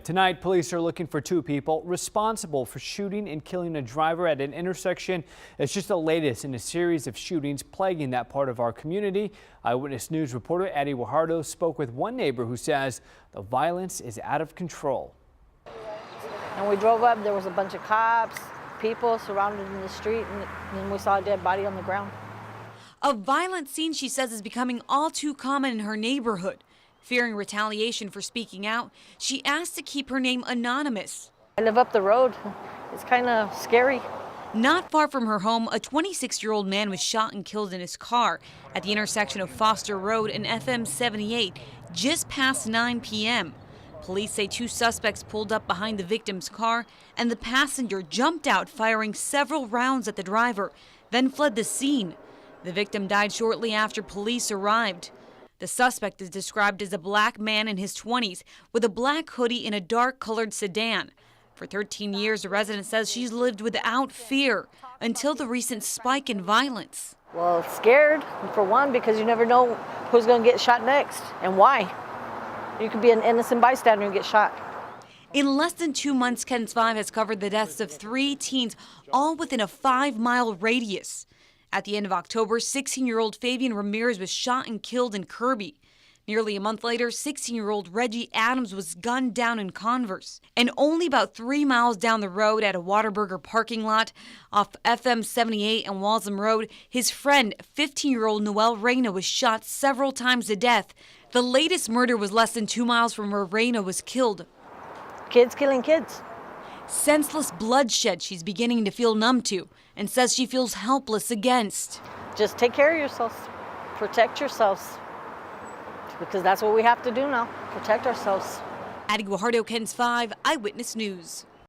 Tonight, police are looking for two people responsible for shooting and killing a driver at an intersection. It's just the latest in a series of shootings plaguing that part of our community. Eyewitness News reporter Eddie Guajardo spoke with one neighbor who says the violence is out of control. And we drove up, there was a bunch of cops, people surrounded in the street, and then we saw a dead body on the ground. A violent scene, she says, is becoming all too common in her neighborhood. Fearing retaliation for speaking out, she asked to keep her name anonymous. I live up the road. It's kind of scary. Not far from her home, a 26-year-old man was shot and killed in his car at the intersection of Foster Road and FM 78 just past 9 p.m. Police say two suspects pulled up behind the victim's car and the passenger jumped out, firing several rounds at the driver, then fled the scene. The victim died shortly after police arrived. The suspect is described as a black man in his 20s with a black hoodie in a dark-colored sedan. For 13 years, the resident says she's lived without fear until the recent spike in violence. Well, scared, for one, because you never know who's going to get shot next and why. You could be an innocent bystander and get shot. In less than 2 months, KENS 5 has covered the deaths of 3 teens, all within a 5-mile radius. At the end of October, 16-year-old Fabian Ramirez was shot and killed in Kirby. Nearly a month later, 16-year-old Reggie Adams was gunned down in Converse. And only about 3 miles down the road at a Whataburger parking lot off FM 78 and Walsham Road, his friend, 15-year-old Noel Reyna, was shot several times to death. The latest murder was less than 2 miles from where Reyna was killed. Kids killing kids. Senseless bloodshed she's beginning to feel numb to and says she feels helpless against. Just take care of yourselves. Protect yourselves. Because that's what we have to do now. Protect ourselves. Eddie Guajardo, KENS 5 Eyewitness News.